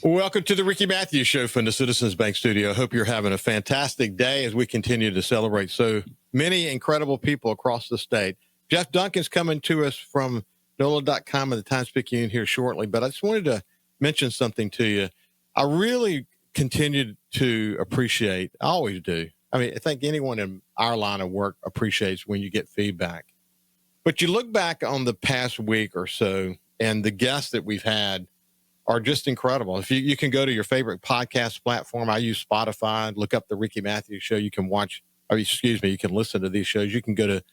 Welcome to the Ricky Matthews Show from the Citizens Bank Studio. I hope you're having a fantastic day as we continue to celebrate so many incredible people across the state. Jeff Duncan's coming to us from NOLA.com and the Times-Picayune here shortly, but I just wanted to mention something to you. I really continue to appreciate, I always do. I mean, I think anyone in our line of work appreciates when you get feedback. But you look back on the past week or so, and the guests that we've had are just incredible. If you can go to your favorite podcast platform, I use Spotify, look up the Ricky Matthews Show. You can you can listen to these shows. You can go to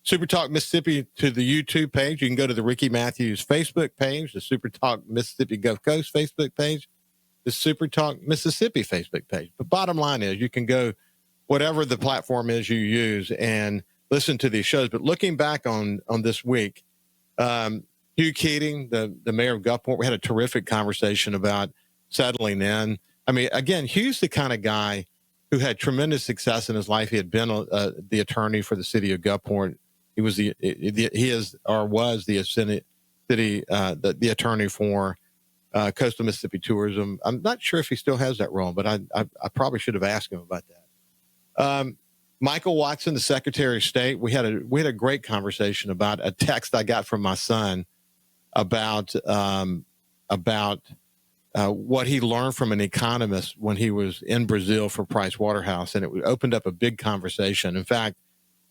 SuperTalk Mississippi to the YouTube page. You can go to the Ricky Matthews Facebook page, the SuperTalk Mississippi Gulf Coast Facebook page, the SuperTalk Mississippi Facebook page. But bottom line is you can go whatever the platform is you use and listen to these shows. But looking back on this week, Hugh Keating, the mayor of Gulfport, we had a terrific conversation about settling in. I mean, again, Hugh's the kind of guy who had tremendous success in his life. He had been the attorney for the city of Gulfport. He was the attorney for Coastal Mississippi Tourism. I'm not sure if he still has that role, but I probably should have asked him about that. Michael Watson, the Secretary of State, we had a great conversation about a text I got from my son about what he learned from an economist when he was in Brazil for Price Waterhouse, and it opened up a big conversation. In fact,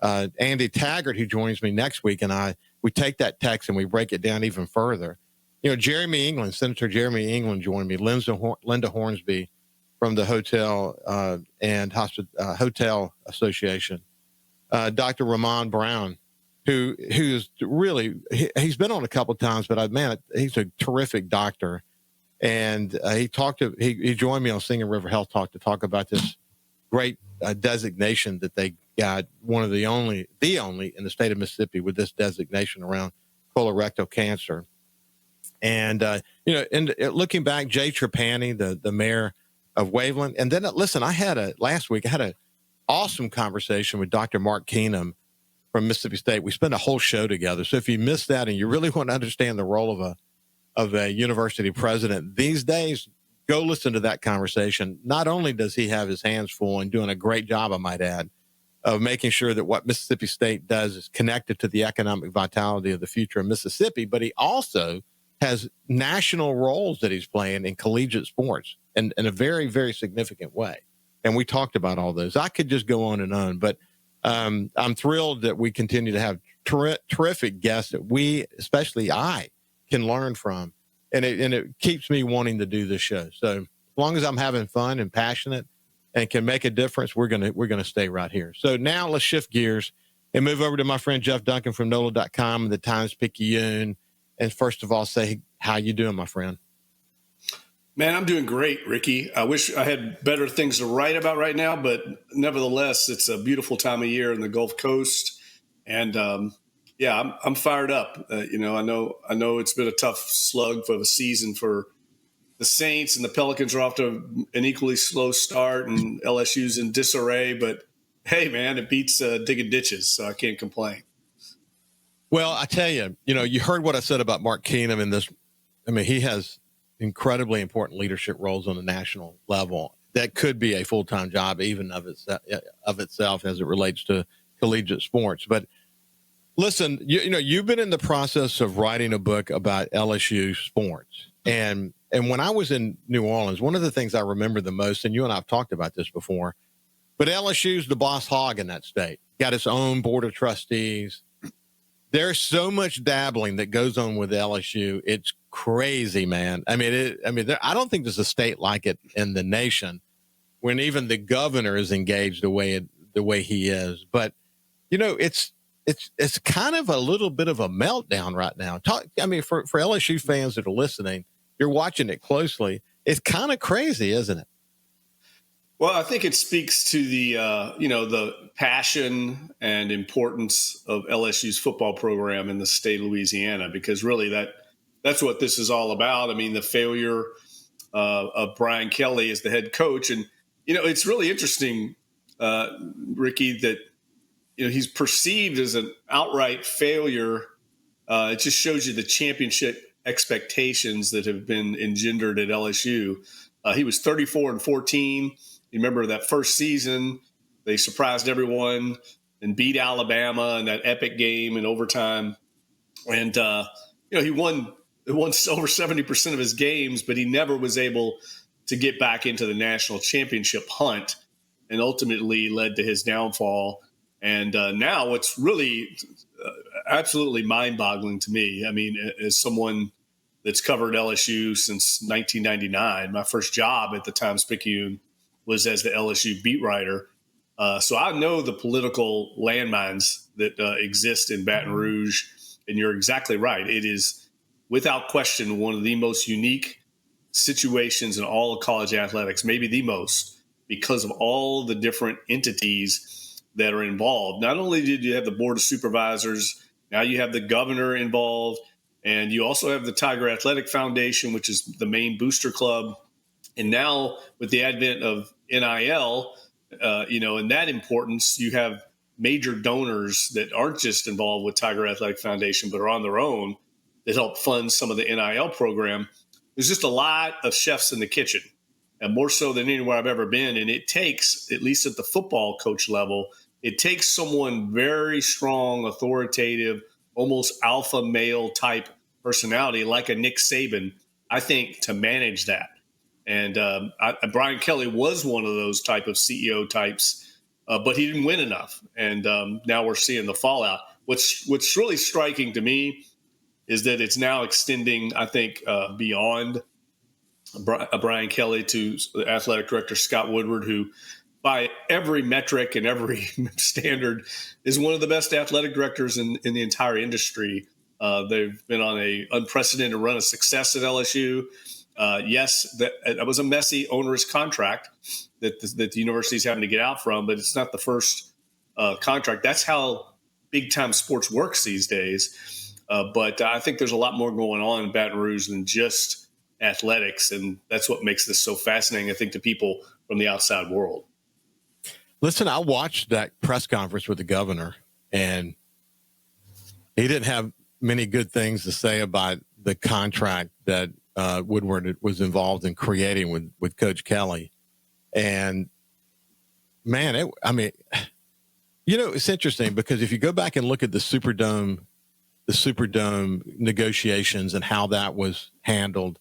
Andy Taggart, who joins me next week, and we take that text and we break it down even further. You know, Senator Jeremy England joined me, Linda Hornsby from the Hotel and Hotel Association, Dr. Ramon Brown, who's really, he's been on a couple of times, but he's a terrific doctor. And he joined me on Singing River Health Talk to talk about this great designation that they got, one of the only in the state of Mississippi with this designation around colorectal cancer. And, looking back, Jay Trapani, the mayor of Waveland. And then, listen, last week I had an awesome conversation with Dr. Mark Keenum from Mississippi State. We spent a whole show together. So if you missed that and you really want to understand the role of a university president these days, go listen to that conversation. Not only does he have his hands full and doing a great job, I might add, of making sure that what Mississippi State does is connected to the economic vitality of the future of Mississippi, but he also has national roles that he's playing in collegiate sports in a very, very significant way. And we talked about all those. I could just go on, but I'm thrilled that we continue to have terrific guests that especially I, can learn from. And it keeps me wanting to do this show. So as long as I'm having fun and passionate and can make a difference, we're gonna stay right here. So now let's shift gears and move over to my friend Jeff Duncan from NOLA.com and the Times-Picayune. And first of all, say, how you doing, my friend? Man, I'm doing great, Ricky. I wish I had better things to write about right now, but nevertheless, it's a beautiful time of year in the Gulf Coast. And I'm fired up. I know it's been a tough slug for the season for the Saints, and the Pelicans are off to an equally slow start, and LSU's in disarray. But hey, man, it beats digging ditches, so I can't complain. Well, I tell you, you heard what I said about Mark Keenum in this. I mean, he has incredibly important leadership roles on the national level. That could be a full-time job, even of itself, as it relates to collegiate sports. But listen, you've been in the process of writing a book about LSU sports, and when I was in New Orleans, one of the things I remember the most, and you and I have talked about this before, but LSU's the boss hog in that state. Got its own board of trustees. There's so much dabbling that goes on with LSU. It's crazy, man. I mean, I don't think there's a state like it in the nation when even the governor is engaged the way he is. But it's kind of a little bit of a meltdown right now. For LSU fans that are listening, you're watching it closely. It's kind of crazy, isn't it? Well, I think it speaks to the passion and importance of LSU's football program in the state of Louisiana, because really that's what this is all about. I mean, the failure of Brian Kelly as the head coach. And, it's really interesting, Ricky, that, he's perceived as an outright failure. It just shows you the championship expectations that have been engendered at LSU. He was 34-14. You remember that first season, they surprised everyone and beat Alabama in that epic game in overtime. And, he won over 70% of his games, but he never was able to get back into the national championship hunt, and ultimately led to his downfall. And now what's really absolutely mind-boggling to me, I mean, as someone that's covered LSU since 1999, my first job at the Times-Picayune was as the LSU beat writer. So I know the political landmines that exist in Baton Rouge, and you're exactly right. It is, without question, one of the most unique situations in all of college athletics, maybe the most, because of all the different entities that are involved. Not only did you have the Board of Supervisors, now you have the governor involved, and you also have the Tiger Athletic Foundation, which is the main booster club. And now with the advent of NIL, and that importance, you have major donors that aren't just involved with Tiger Athletic Foundation, but are on their own, that help fund some of the NIL program. There's just a lot of chefs in the kitchen, and more so than anywhere I've ever been. And it takes, at least at the football coach level, it takes someone very strong, authoritative, almost alpha male type personality like a Nick Saban, I think, to manage that. And Brian Kelly was one of those type of CEO types, but he didn't win enough. And now we're seeing the fallout. What's really striking to me is that it's now extending, I think, beyond Brian Kelly to the athletic director, Scott Woodward, who by every metric and every standard is one of the best athletic directors in the entire industry. They've been on a unprecedented run of success at LSU. Yes, that was a messy, onerous contract that the university is having to get out from, but it's not the first contract. That's how big-time sports works these days. But I think there's a lot more going on in Baton Rouge than just athletics, and that's what makes this so fascinating, I think, to people from the outside world. Listen, I watched that press conference with the governor, and he didn't have many good things to say about the contract that Woodward was involved in creating with Coach Kelly. And man, it's interesting because if you go back and look at the Superdome negotiations and how that was handled,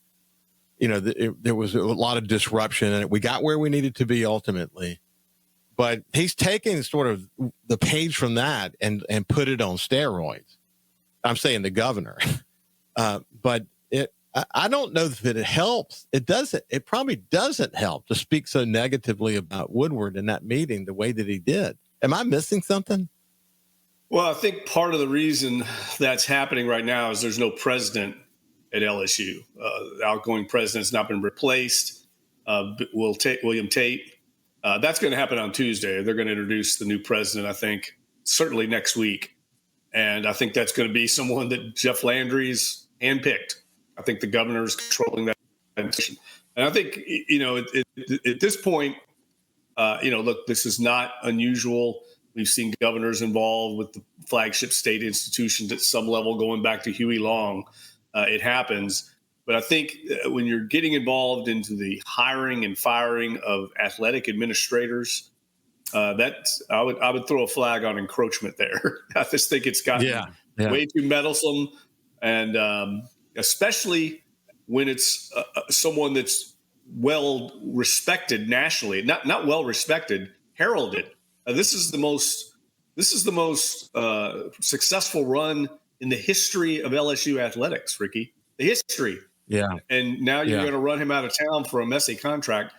there was a lot of disruption, and we got where we needed to be ultimately. But he's taking sort of the page from that and put it on steroids. I'm saying the governor, but I don't know that it helps. It probably doesn't help to speak so negatively about Woodward in that meeting the way that he did. Am I missing something? Well, I think part of the reason that's happening right now is there's no president at LSU. The outgoing president's not been replaced. William Tate. That's going to happen on Tuesday. They're going to introduce the new president, I think, certainly next week. And I think that's going to be someone that Jeff Landry's handpicked. I think the governor's controlling that position. And I think, at this point, look, this is not unusual. We've seen governors involved with the flagship state institutions at some level going back to Huey Long. It happens. But I think when you're getting involved into the hiring and firing of athletic administrators, I would throw a flag on encroachment there. I just think it's gotten way too meddlesome, and especially when it's someone that's well respected nationally, not well respected, heralded. This is the most successful run in the history of LSU athletics, Ricky. The history. Yeah. And now you're going to run him out of town for a messy contract.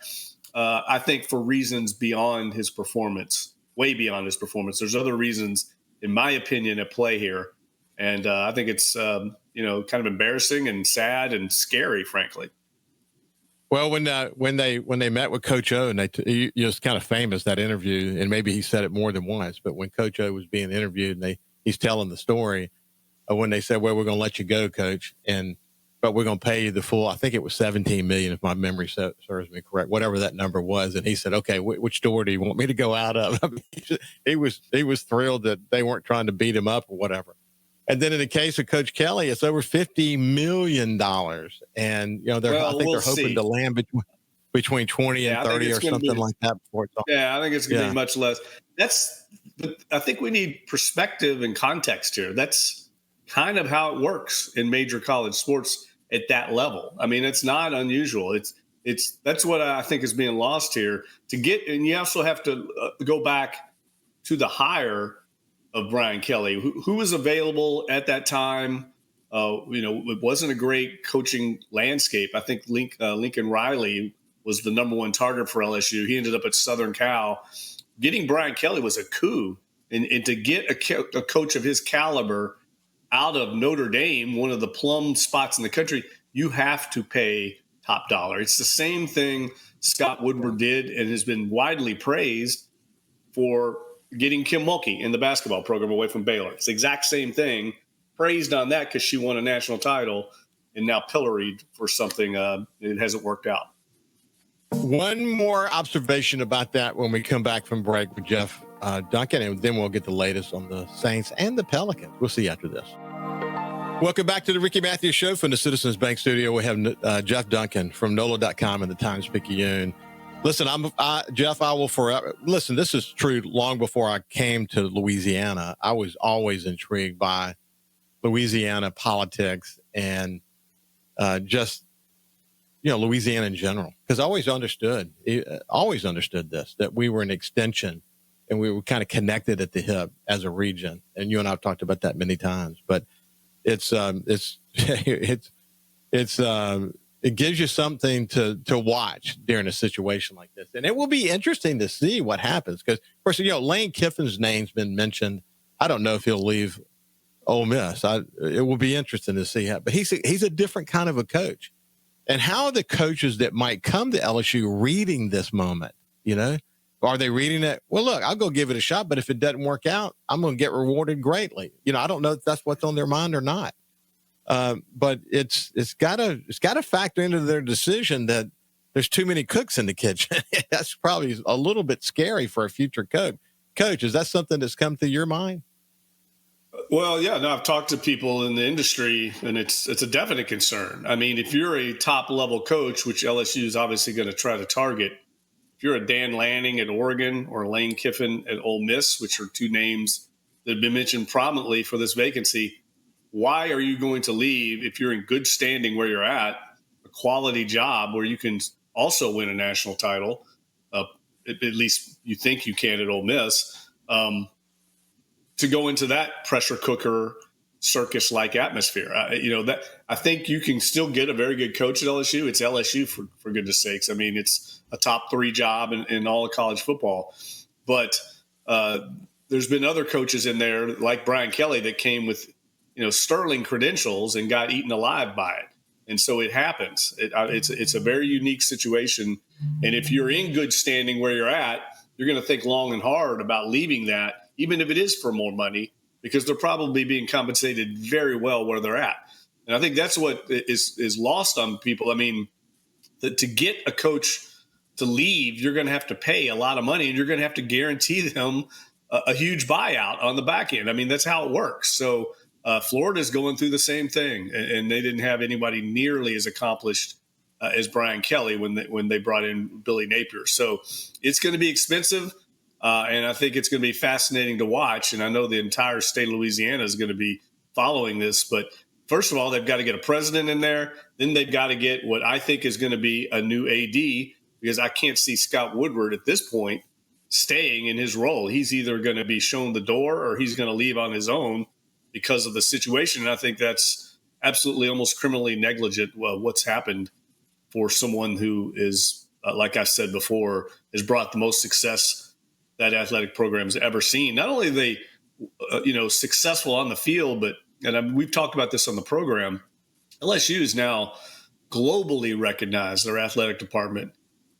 I think for reasons beyond his performance, way beyond his performance. There's other reasons, in my opinion, at play here. And I think it's, kind of embarrassing and sad and scary, frankly. Well, when they met with Coach O, and it's kind of famous, that interview, and maybe he said it more than once, but when Coach O was being interviewed and he's telling the story of when they said, well, we're going to let you go, Coach, but we're going to pay you the full, I think it was $17 million, if my memory serves me correct, whatever that number was. And he said, okay, which door do you want me to go out of? I mean, he was thrilled that they weren't trying to beat him up or whatever. And then in the case of Coach Kelly, it's over $50 million. And, I think they're hoping to land between 20 and 30 or something like that before it's all. Yeah, I think it's going to be much less. I think we need perspective and context here. That's kind of how it works in major college sports at that level. I mean, it's not unusual. That's what I think is being lost here. And you also have to go back to the hire of Brian Kelly, who was available at that time. It wasn't a great coaching landscape. I think Lincoln Riley was the number one target for LSU. He ended up at Southern Cal. Getting Brian Kelly was a coup. And to get a coach of his caliber out of Notre Dame, one of the plum spots in the country, you have to pay top dollar. It's the same thing Scott Woodward did and has been widely praised for getting Kim Mulkey in the basketball program away from Baylor. It's the exact same thing. Praised on that because she won a national title and now pilloried for something it hasn't worked out. One more observation about that when we come back from break with Jeff Duncan, and then we'll get the latest on the Saints and the Pelicans. We'll see you after this. Welcome back to the Ricky Matthews Show from the Citizens Bank Studio. We have Jeff Duncan from NOLA.com and the Times-Picayune. Listen, Jeff, I will forever – listen, this is true long before I came to Louisiana. I was always intrigued by Louisiana politics and Louisiana in general, because I always understood this, that we were an extension and we were kind of connected at the hip as a region. And you and I have talked about that many times, but it gives you something to watch during a situation like this. And it will be interesting to see what happens because, of course, Lane Kiffin's name's been mentioned. I don't know if he'll leave Ole Miss. It will be interesting to see how, but he's a different kind of a coach. And how are the coaches that might come to LSU reading this moment? Are they reading it? Well, look, I'll go give it a shot, but if it doesn't work out, I'm going to get rewarded greatly. I don't know if that's what's on their mind or not. But it's got to factor into their decision that there's too many cooks in the kitchen. That's probably a little bit scary for a future coach. Coach, is that something that's come to your mind? Well, yeah, no, I've talked to people in the industry, and it's a definite concern. I mean, if you're a top-level coach, which LSU is obviously going to try to target, if you're a Dan Lanning at Oregon or Lane Kiffin at Ole Miss, which are two names that have been mentioned prominently for this vacancy, why are you going to leave if you're in good standing where you're at, a quality job where you can also win a national title, at least you think you can at Ole Miss, to go into that pressure cooker circus-like atmosphere? That I think you can still get a very good coach at LSU. It's LSU, for goodness sakes. I mean, it's a top 3 job in all of college football. But there's been other coaches in there, like Brian Kelly, that came with sterling credentials and got eaten alive by it. And so it happens. It's a very unique situation. And if you're in good standing where you're at, you're going to think long and hard about leaving that, even if it is for more money, because they're probably being compensated very well where they're at. And I think that's what is lost on people. I mean, to get a coach to leave, you're going to have to pay a lot of money, and you're going to have to guarantee them a huge buyout on the back end. I mean, that's how it works. So Florida's going through the same thing, and they didn't have anybody nearly as accomplished as Brian Kelly when they brought in Billy Napier. So it's going to be expensive. And I think it's going to be fascinating to watch. And I know the entire state of Louisiana is going to be following this. But first of all, they've got to get a president in there. Then they've got to get what I think is going to be a new AD, because I can't see Scott Woodward at this point staying in his role. He's either going to be shown the door or he's going to leave on his own because of the situation. And I think that's absolutely almost criminally negligent what's happened for someone who is, like I said before, has brought the most success that athletic program has ever seen. Not only are they, successful on the field, but we've talked about this on the program, LSU is now globally recognized, their athletic department,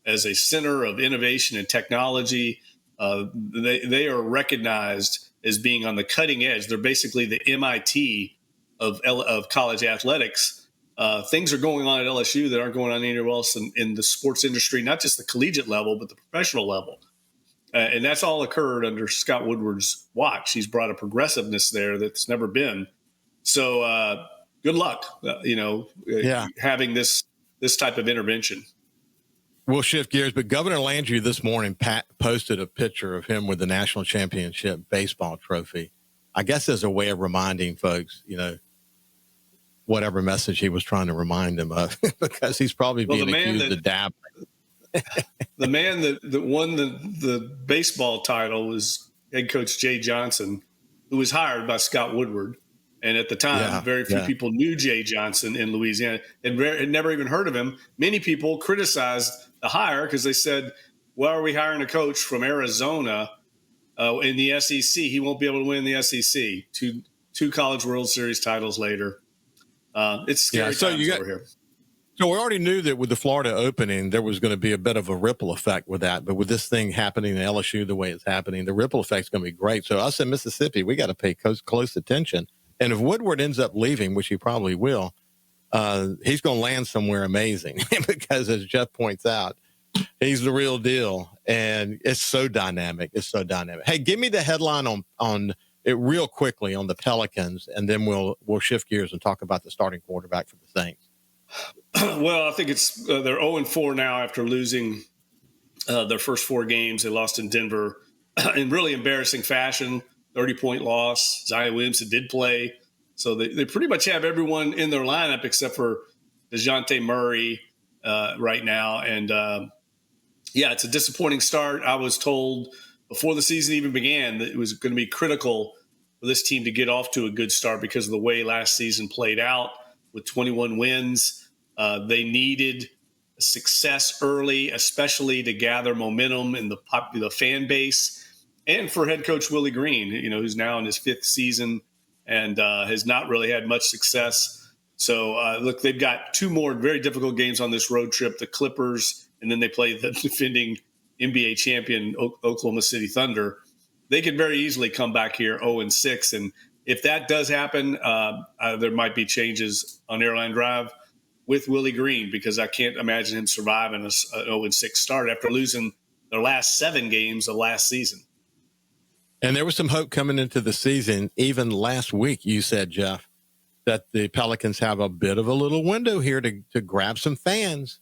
as a center of innovation and technology. They are recognized as being on the cutting edge. They're basically the MIT of college athletics. Things are going on at LSU that aren't going on anywhere else in the sports industry, not just the collegiate level, but the professional level. And that's all occurred under Scott Woodward's watch. He's brought a progressiveness there that's never been So good luck, Yeah. having this type of intervention. We'll shift gears, but Governor Landry this morning posted a picture of him with the national championship baseball trophy. I guess as a way of reminding folks, whatever message he was trying to remind them of, because he's probably being accused of dabbling. The man that won the baseball title was head coach Jay Johnson, who was hired by Scott Woodward. And at the time, very few people knew Jay Johnson in Louisiana and had never even heard of him. Many people criticized the hire because they said, "Why are we hiring a coach from Arizona in the SEC? He won't be able to win the SEC." Two College World Series titles later. It's scary times over here. So we already knew that with the Florida opening, there was going to be a bit of a ripple effect with that. But with this thing happening in LSU the way it's happening, the ripple effect is going to be great. So us in Mississippi, we got to pay close attention. And if Woodward ends up leaving, which he probably will, he's going to land somewhere amazing because, as Jeff points out, he's the real deal. And it's so dynamic. It's so dynamic. Hey, give me the headline on it real quickly on the Pelicans, and then we'll shift gears and talk about the starting quarterback for the Saints. Well, I think it's they're 0-4 now after losing their first 4 games. They lost in Denver in really embarrassing fashion. 30-point loss. Zion Williamson did play. So they pretty much have everyone in their lineup except for DeJounte Murray right now. And, it's a disappointing start. I was told before the season even began that it was going to be critical for this team to get off to a good start because of the way last season played out with 21 wins. They needed success early, especially to gather momentum in the popular fan base. And for head coach Willie Green, who's now in his 5th season and has not really had much success. So, look, they've got 2 more very difficult games on this road trip, the Clippers, and then they play the defending NBA champion Oklahoma City Thunder. They could very easily come back here 0-6. And if that does happen, there might be changes on Airline Drive with Willie Green because I can't imagine him surviving an 0-6 start after losing their last 7 games of last season. And there was some hope coming into the season. Even last week, you said, Jeff, that the Pelicans have a bit of a little window here to grab some fans,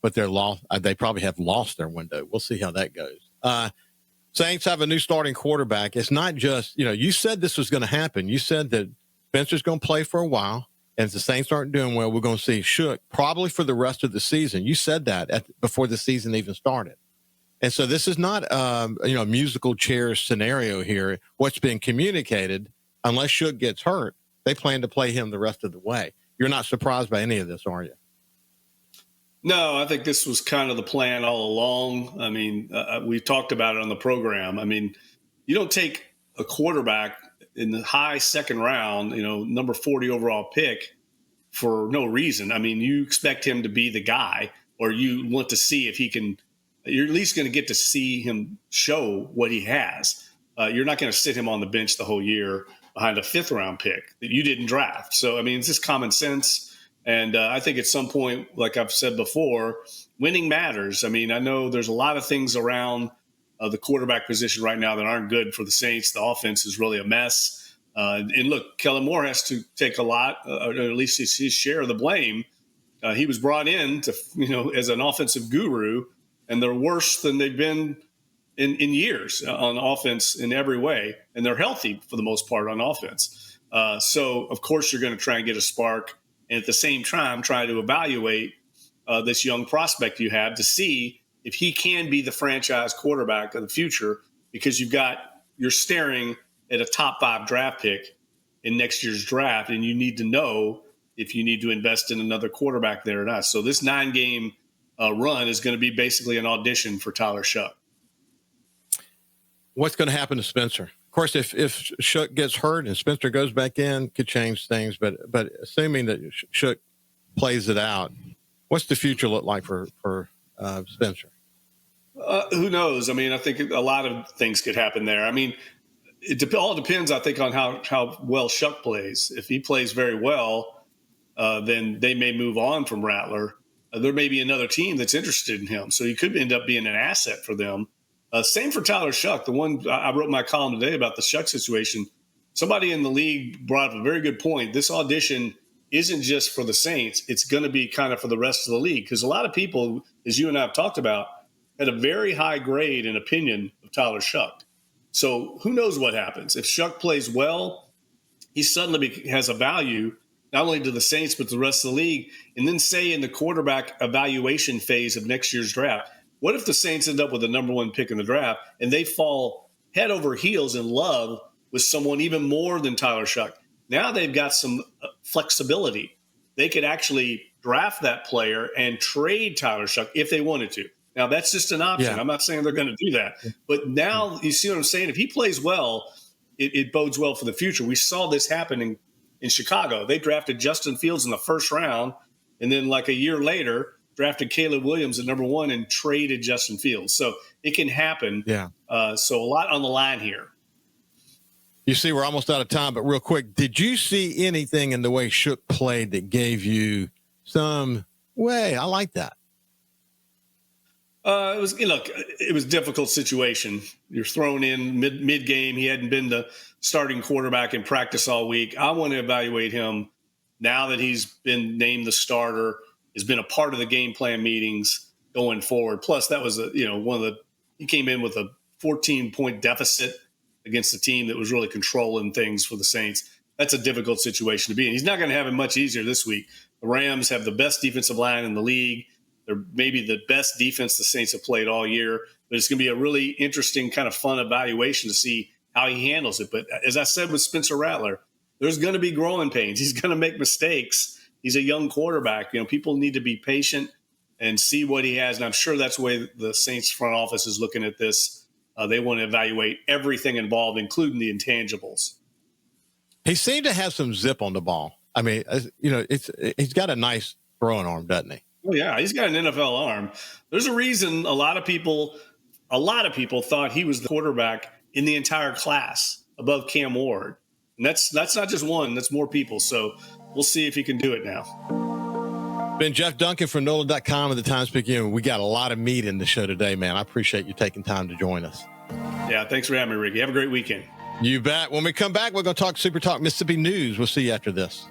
but they probably have lost their window. We'll see how that goes. Saints have a new starting quarterback. It's not just, you said this was going to happen. You said that Spencer's going to play for a while, and if the Saints aren't doing well, we're going to see Shook probably for the rest of the season. You said that before the season even started. And so this is not a musical chairs scenario here. What's been communicated, unless Shook gets hurt, they plan to play him the rest of the way. You're not surprised by any of this, are you? No, I think this was kind of the plan all along. I mean, we've talked about it on the program. I mean, you don't take a quarterback in the high second round, number 40 overall pick for no reason. I mean, you expect him to be the guy, or you want to see if he can. You're at least going to get to see him show what he has. You're not going to sit him on the bench the whole year behind a 5th round pick that you didn't draft. So, I mean, it's just common sense. And I think at some point, like I've said before, winning matters. I mean, I know there's a lot of things around the quarterback position right now that aren't good for the Saints. The offense is really a mess. And look, Kellen Moore has to take a lot, or at least his share of the blame. He was brought in to, as an offensive guru, and they're worse than they've been in years on offense in every way. And they're healthy for the most part on offense. So, of course, you're going to try and get a spark. And at the same time, try to evaluate this young prospect you have to see if he can be the franchise quarterback of the future, because you're staring at a top 5 draft pick in next year's draft, and you need to know if you need to invest in another quarterback there or not. So this 9-game run is going to be basically an audition for Tyler Shough. What's going to happen to Spencer? Of course, if Shook gets hurt and Spencer goes back in, could change things. But assuming that Shook plays it out, what's the future look like for Spencer? Who knows? I mean, I think a lot of things could happen there. I mean, it all depends, I think, on how well Shook plays. If he plays very well, then they may move on from Rattler. There may be another team that's interested in him, so he could end up being an asset for them. Same for Tyler Shough. The one I wrote my column today about the Shough situation. somebody in the league brought up a very good point. This audition isn't just for the Saints. It's going to be kind of for the rest of the league, because a lot of people, as you and I have talked about, had a very high grade and opinion of Tyler Shuck. So who knows what happens. If Shuck plays well, he suddenly has a value not only to the Saints but to the rest of the league. And then say in the quarterback evaluation phase of next year's draft, what if the Saints end up with the number 1 pick in the draft and they fall head over heels in love with someone even more than Tyler Shuck? Now they've got some flexibility. They could actually draft that player and trade Tyler Shuck if they wanted to. Now, that's just an option. I'm not saying they're going to do that. But now, you see what I'm saying? If he plays well, it bodes well for the future. We saw this happening in Chicago. They drafted Justin Fields in the first round, and then like a year later, drafted Caleb Williams at number 1 and traded Justin Fields. So it can happen. Yeah. So a lot on the line here. You see, we're almost out of time, but real quick, did you see anything in the way Shook played that gave you some way? I like that. It was a difficult situation. You're thrown in mid game. He hadn't been the starting quarterback in practice all week. I want to evaluate him now that he's been named the starter, has been a part of the game plan meetings going forward. Plus, that was he came in with a 14-point deficit against a team that was really controlling things for the Saints. That's a difficult situation to be in. He's not going to have it much easier this week. The Rams have the best defensive line in the league. They're maybe the best defense the Saints have played all year. But it's going to be a really interesting, kind of fun evaluation to see how he handles it. But as I said with Spencer Rattler, there's going to be growing pains. He's going to make mistakes. He's a young quarterback. People need to be patient and see what he has. And I'm sure that's the way the Saints front office is looking at this. They want to evaluate everything involved, including the intangibles. He seemed to have some zip on the ball. I mean, he's got a nice throwing arm, doesn't he? Oh yeah, he's got an NFL arm. There's a reason a lot of people thought he was the quarterback in the entire class above Cam Ward. And that's not just one, that's more people. So we'll see if he can do it now. Been Jeff Duncan from NOLA.com and the Times-Picayune. We got a lot of meat in the show today, man. I appreciate you taking time to join us. Yeah, thanks for having me, Ricky. Have a great weekend. You bet. When we come back, we're going to talk SuperTalk Mississippi News. We'll see you after this.